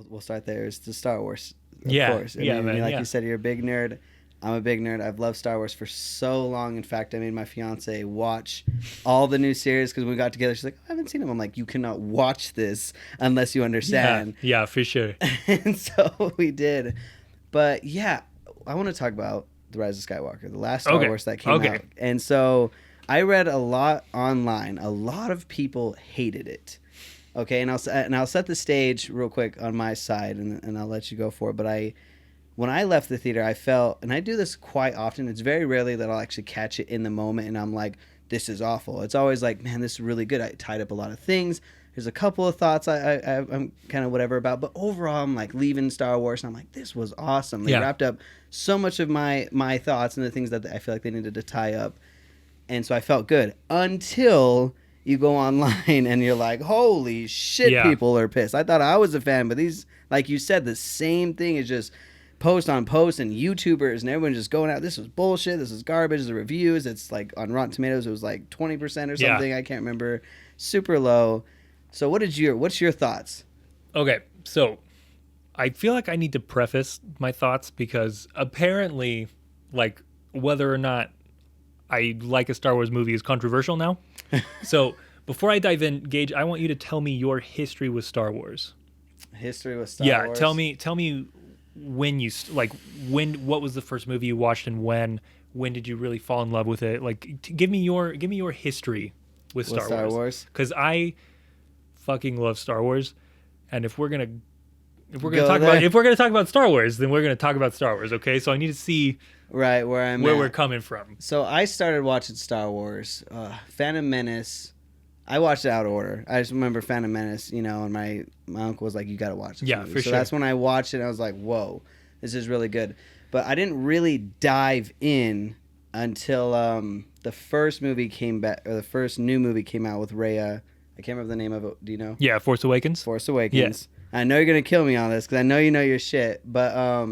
we'll start there. It's the Star Wars, of Yeah, course. I yeah, mean, man, like yeah. you said, you're a big nerd. I'm a big nerd. I've loved Star Wars for so long. In fact, I made my fiance watch all the new series because when we got together, she's like, I haven't seen them. I'm like, you cannot watch this unless you Yeah, understand. yeah, for sure. And so we did. But yeah, I want to talk about The Rise of Skywalker, the last Star Okay, Wars that came okay. out. And so I read a lot online. A lot of people hated it. Okay, and I'll set the stage real quick on my side, and I'll let you go for it. But when I left the theater, I felt, and I do this quite often. It's very rarely that I'll actually catch it in the moment, and I'm like, "This is awful." It's always like, "Man, this is really good." I tied up a lot of things. There's a couple of thoughts I'm kind of whatever about, but overall, I'm like leaving Star Wars, and I'm like, "This was awesome." They Yeah. wrapped up so much of my thoughts and the things that I feel like they needed to tie up, and so I felt good until you go online and you're like, holy shit, Yeah. people are pissed. I thought I was a fan, but these, like you said, the same thing is just post on post, and YouTubers and everyone just going out, this was bullshit, this is garbage, the reviews, it's like on Rotten Tomatoes, it was like 20% or something, I can't remember, super low. So what's your thoughts? Okay, so I feel like I need to preface my thoughts because apparently, like, whether or not I like a Star Wars movie is controversial now. So before I dive in, Gage, I want you to tell me your history with Star Wars. History with Star Yeah, Wars? tell me when you what was the first movie you watched and when did you really fall in love with it? Like, give me your history with Star Wars. Because I fucking love Star Wars, and if we're gonna talk about Star Wars, then we're gonna talk about Star Wars. Okay, so I need to see right where we're coming from. So I started watching Star Wars, Phantom Menace. I watched it out of order. I just remember Phantom Menace, and my uncle was like, "You got to watch this movie." For so sure. that's when I watched it. And I was like, "Whoa, this is really good." But I didn't really dive in until the first movie came back, or the first new movie came out with Raya. I can't remember the name of it. Do you know? Yeah, Force Awakens. Force Awakens. Yeah. I know you're gonna kill me on this because I know you know your shit. But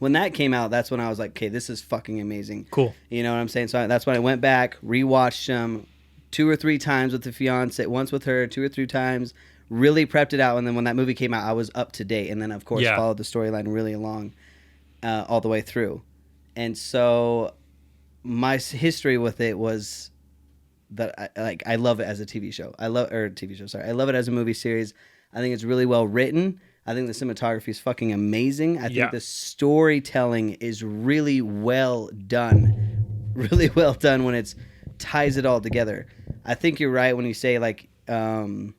when that came out, that's when I was like, "Okay, this is fucking amazing." Cool. You know what I'm saying? So that's when I went back, rewatched them 2 or 3 times with the fiance, once with her, 2 or 3 times. Really prepped it out, and then when that movie came out, I was up to date, and then of course followed the storyline really along, all the way through. And so my history with it was that I love it as a TV show. I love it as a movie series. I think it's really well written. I think the cinematography is fucking amazing. I think the storytelling is really well done. Really well done when it's ties it all together. I think you're right when you say like when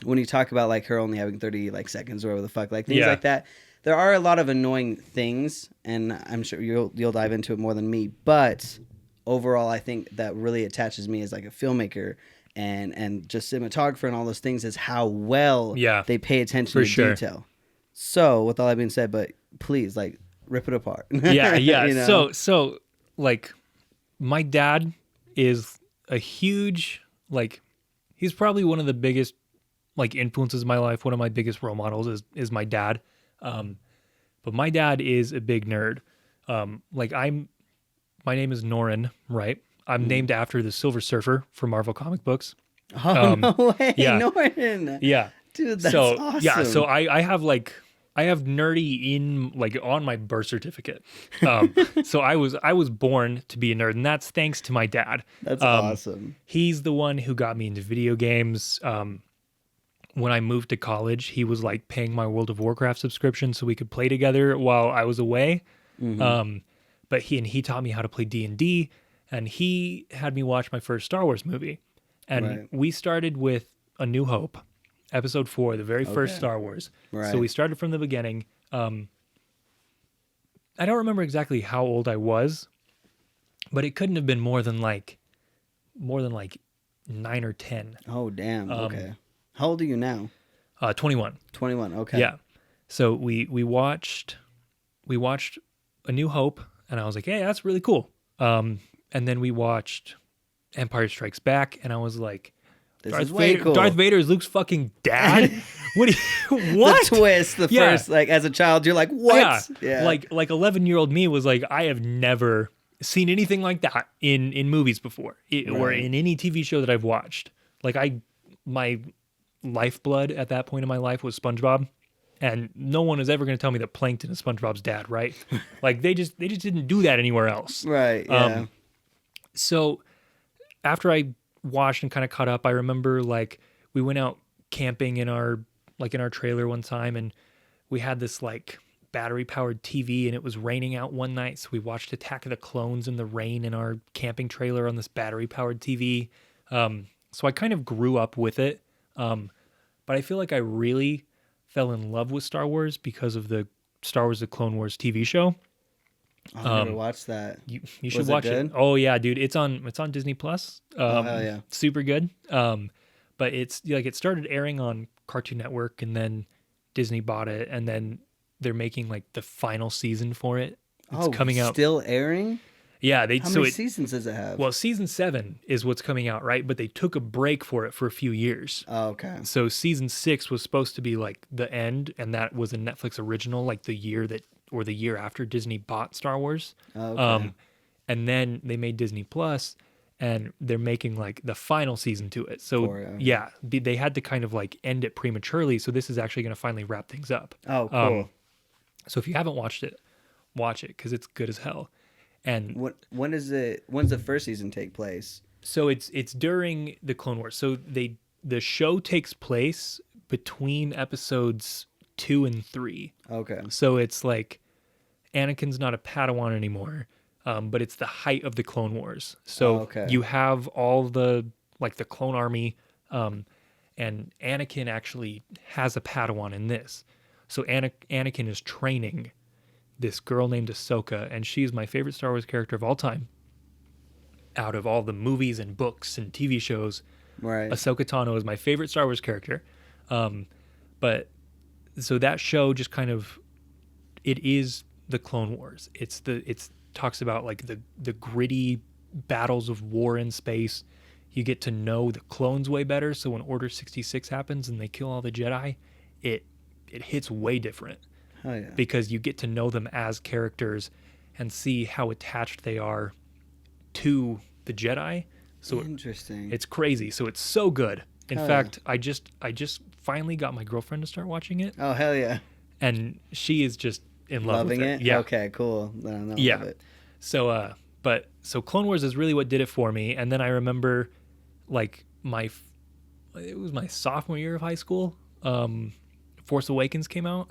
you talk about like her only having 30 like seconds or whatever the fuck, like things like that. There are a lot of annoying things, and I'm sure you'll dive into it more than me, but overall I think that really attaches me as like a filmmaker and just cinematographer and all those things is how well they pay attention to detail. So with all that being said, but please like rip it apart. Yeah. So like my dad is a huge, like, he's probably one of the biggest like influences in my life. One of my biggest role models is my dad. But my dad is a big nerd. My name is Norin, right? I'm named after the Silver Surfer from Marvel comic books. Oh, no way. Yeah. Norin. Yeah. Dude, that's awesome. Yeah, so I have nerdy in like on my birth certificate. So I was born to be a nerd, and that's thanks to my dad. That's awesome. He's the one who got me into video games. When I moved to college, he was like paying my World of Warcraft subscription so we could play together while I was away. Mm-hmm. But he taught me how to play D&D, and he had me watch my first Star Wars movie. And we started with A New Hope, episode 4, the very first Star Wars. Right. So we started from the beginning. I don't remember exactly how old I was, but it couldn't have been more than like 9 or 10. Oh, damn. Okay. How old are you now? 21. 21. Okay. Yeah. So we watched A New Hope, and I was like, hey, that's really cool. And then we watched Empire Strikes Back, and I was like, This is way cool. Darth Vader is Luke's fucking dad? What? The twist, first, like, as a child, you're like, what? Yeah. Like 11-year-old me was like, I have never seen anything like that in movies before, or in any TV show that I've watched. Like, my lifeblood at that point in my life was SpongeBob. And no one is ever going to tell me that Plankton is SpongeBob's dad, right? Like they just didn't do that anywhere else. Right. Yeah. So after I watched and kind of caught up, I remember like we went out camping in our trailer one time, and we had this like battery powered TV, and it was raining out one night, so we watched Attack of the Clones in the rain in our camping trailer on this battery powered TV. So I kind of grew up with it, but I feel like I really fell in love with Star Wars because of the Star Wars: The Clone Wars TV show. I never watched that. You should watch it. Oh yeah, dude, it's on Disney Plus. Hell yeah, super good. But it's like it started airing on Cartoon Network, and then Disney bought it, and then they're making like the final season for it. It's coming out. Still airing? Yeah, How many seasons does it have? Well, season 7 is what's coming out, right? But they took a break for it for a few years. Oh, okay. So season 6 was supposed to be like the end, and that was a Netflix original, like the year after Disney bought Star Wars. Oh, okay. And then they made Disney Plus, and they're making like the final season to it. So yeah, they had to kind of like end it prematurely. So this is actually going to finally wrap things up. Oh, cool. So if you haven't watched it, watch it because it's good as hell. And when's the first season take place? So it's during the Clone Wars. So the show takes place between episodes 2 and 3. Okay. So it's like Anakin's not a Padawan anymore, but it's the height of the Clone Wars. So you have all the like the clone army, and Anakin actually has a Padawan in this. So Anakin is training this girl named Ahsoka, and she's my favorite Star Wars character of all time. Out of all the movies and books and TV shows, right? Ahsoka Tano is my favorite Star Wars character. But so that show just kind of, it is the Clone Wars. It's talks about like the gritty battles of war in space. You get to know the clones way better. So when Order 66 happens and they kill all the Jedi, it hits way different. Oh, yeah. Because you get to know them as characters and see how attached they are to the Jedi. So interesting. It's crazy. So it's so good. In fact, I just finally got my girlfriend to start watching it. Oh, hell yeah. And she is just in love with it. Yeah. Okay, cool. Then I'll love it. So so Clone Wars is really what did it for me. And then I remember like it was my sophomore year of high school. Force Awakens came out.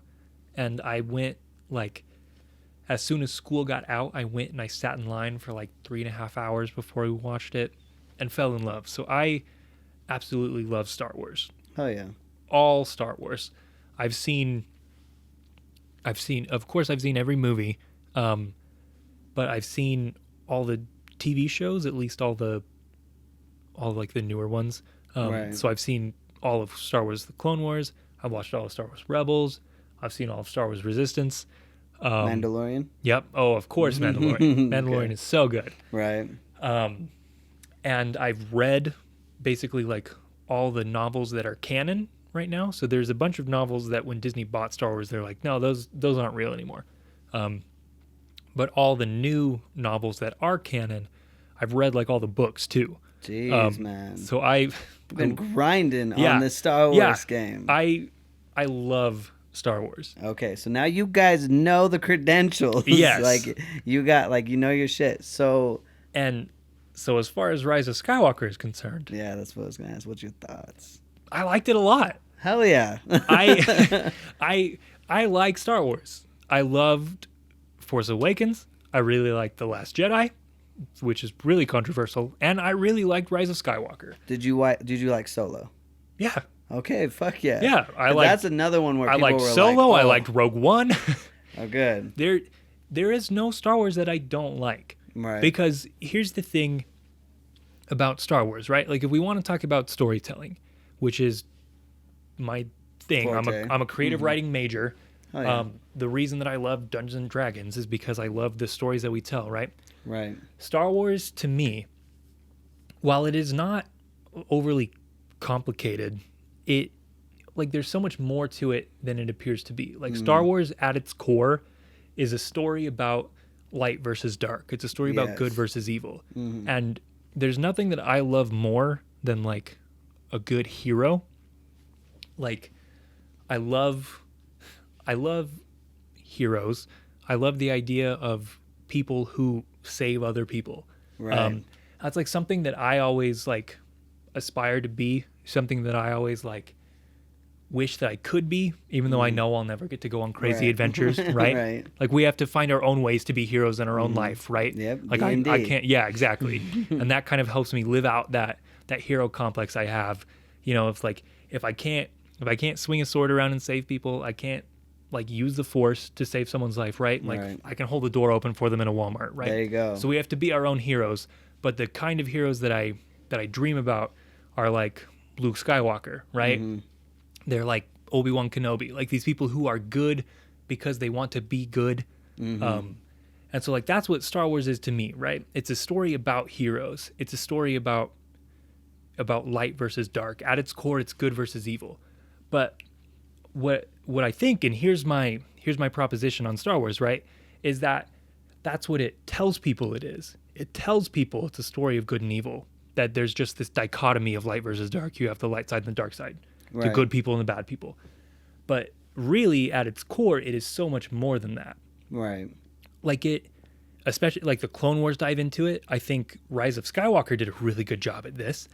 And I went, like, as soon as school got out, I went and I sat in line for like 3.5 hours before we watched it and fell in love. So I absolutely love Star Wars. Oh, yeah. All Star Wars. I've seen, of course, I've seen every movie, but I've seen all the TV shows, at least all like the newer ones. Right. So I've seen all of Star Wars: The Clone Wars. I've watched all of Star Wars Rebels. I've seen all of Star Wars Resistance. Mandalorian? Yep. Oh, of course, Mandalorian. Mandalorian is so good. Right. And I've read basically like all the novels that are canon right now. So there's a bunch of novels that when Disney bought Star Wars, they're like, no, those aren't real anymore. But all the new novels that are canon, I've read like all the books too. Jeez, man. So I've been grinding on the Star Wars game. I love Star Wars. Okay, so now you guys know the credentials. Yes. Like you got you know your shit. So as far as Rise of Skywalker is concerned. Yeah, that's what I was gonna ask. What's your thoughts? I liked it a lot. Hell yeah. I like Star Wars. I loved Force Awakens. I really liked The Last Jedi, which is really controversial, and I really liked Rise of Skywalker. Did you like Solo? Yeah. Okay, fuck yeah. Yeah, that's another one where I people liked were Solo. like, I liked Rogue One. Oh, good. There is no Star Wars that I don't like. Right. Because here's the thing about Star Wars, right? Like if we want to talk about storytelling, which is my thing. I'm a creative writing major. Oh, yeah. The reason that I love Dungeons and Dragons is because I love the stories that we tell, right? Right. Star Wars to me, while it is not overly complicated, there's so much more to it than it appears to be. Like Star Wars at its core is a story about light versus dark. It's a story about good versus evil. Mm-hmm. And there's nothing that I love more than like a good hero. Like I love I love heroes. I love the idea of people who save other people. Right. That's like something that I always like aspire to be, something that I always like wish that I could be, even though I know I'll never get to go on crazy adventures, right? Right. Like we have to find our own ways to be heroes in our own life, right? Yep. Like I can't, yeah, exactly. And that kind of helps me live out that hero complex I have. You know, it's like if I can't swing a sword around and save people, I can't like use the force to save someone's life, right? Like I can hold the door open for them in a Walmart, right? There you go. So we have to be our own heroes, but the kind of heroes that I dream about are like Luke Skywalker, right? They're like Obi-Wan Kenobi, like these people who are good because they want to be good. And so like that's what Star Wars is to me, right? It's a story about heroes. It's a story about light versus dark. At its core, it's good versus evil. But what I think, and here's my proposition on Star Wars, right, is that that's what it tells people it is. It tells people it's a story of good and evil, that there's just this dichotomy of light versus dark. You have the light side and the dark side, the good people and the bad people. But really, at its core, it is so much more than that. Right. Like it, especially like the Clone Wars dive into it. I think Rise of Skywalker did a really good job at this.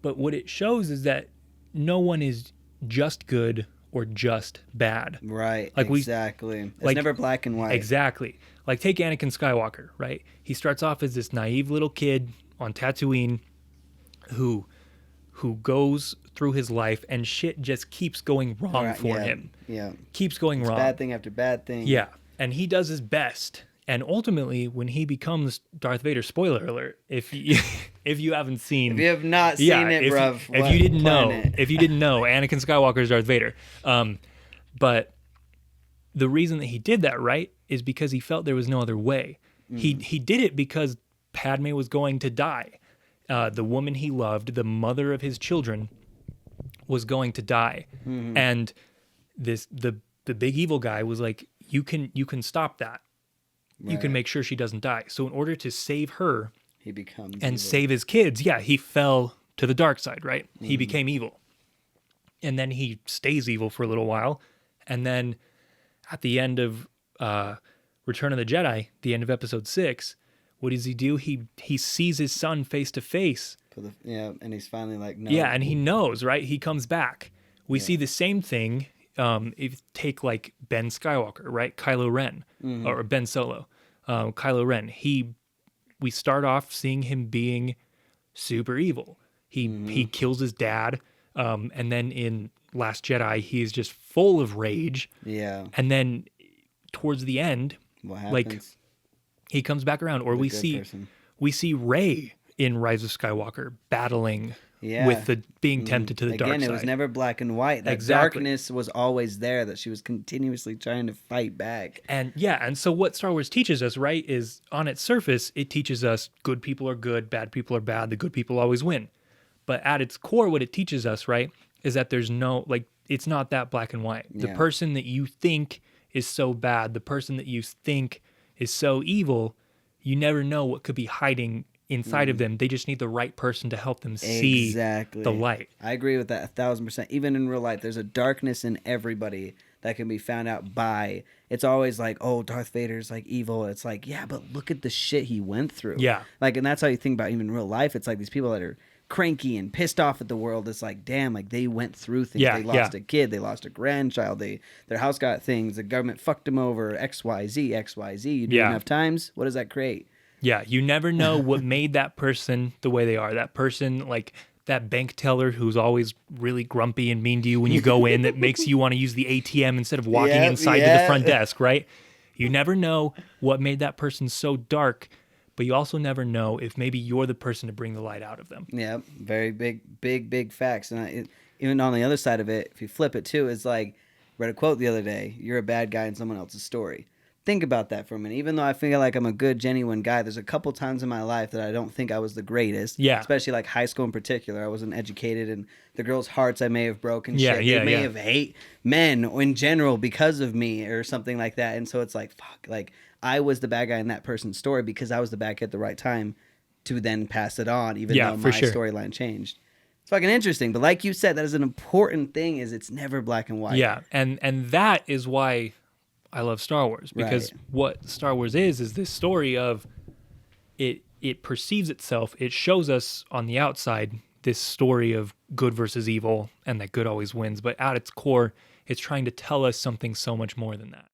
But what it shows is that no one is just good or just bad. Right. Like exactly. It's never black and white. Exactly. Like take Anakin Skywalker, right? He starts off as this naive little kid on Tatooine who goes through his life and shit just keeps going wrong for him. Yeah. Keeps going wrong. Bad thing after bad thing. Yeah. And he does his best. And ultimately, when he becomes Darth Vader, spoiler alert, if you haven't seen, if you have not seen it, bruv, if you didn't know, Anakin Skywalker is Darth Vader. But the reason that he did that, right, is because he felt there was no other way. He did it because Padme was going to die. The woman he loved, the mother of his children, was going to die, and the big evil guy was like, you can stop that. Right. You can make sure she doesn't die. So in order to save her, he becomes and evil. Save his kids, he fell to the dark side, right? He became evil. And then he stays evil for a little while. And then at the end of Return of the Jedi, the end of episode 6, what does he do? He sees his son face to face. And he's finally like, no. Yeah, and he knows, right? He comes back. We see the same thing. If you take like Ben Skywalker, right? Kylo Ren, or Ben Solo, Kylo Ren. We start off seeing him being super evil. He kills his dad, and then in Last Jedi, he's just full of rage. Yeah. And then towards the end, what happens? Like he comes back around, or we see Rey in Rise of Skywalker battling. Yeah. With the being tempted to the dark side. Again, it was never black and white. That darkness was always there, that she was continuously trying to fight back. And so what Star Wars teaches us, right, is on its surface, it teaches us good people are good, bad people are bad, the good people always win. But at its core, what it teaches us, right, is that there's no, like, it's not that black and white. The person that you think is so bad, the person that you think is so evil, you never know what could be hiding inside of them. They just need the right person to help them see the light. I agree with that 1,000%. Even in real life, there's a darkness in everybody that can be found out by. It's always like, oh, Darth Vader's like evil. It's like, yeah, but look at the shit he went through. Yeah. Like, and that's how you think about even real life. It's like these people that are cranky and pissed off at the world. It's like, damn, like they went through things. They lost a kid. They lost a grandchild. Their house got things. The government fucked them over. XYZ. You do enough times. What does that create? Yeah, you never know what made that person the way they are. That person, like that bank teller who's always really grumpy and mean to you when you go in, that makes you want to use the ATM instead of walking inside to the front desk, right? You never know what made that person so dark, but you also never know if maybe you're the person to bring the light out of them. Yeah, very big facts. And even on the other side of it, if you flip it too, it's like, read a quote the other day, you're a bad guy in someone else's story. Think about that for a minute. Even though I feel like I'm a good, genuine guy, there's a couple times in my life that I don't think I was the greatest. Yeah. Especially like high school in particular. I wasn't educated, and the girls' hearts I may have broken. They may have hate men in general because of me or something like that. And so it's like, fuck, like I was the bad guy in that person's story because I was the bad guy at the right time to then pass it on, even though my storyline changed. It's fucking interesting. But like you said, that is an important thing, is it's never black and white. Yeah, and that is why I love Star Wars, because what Star Wars is this story of it perceives itself, it shows us on the outside this story of good versus evil and that good always wins, but at its core, it's trying to tell us something so much more than that.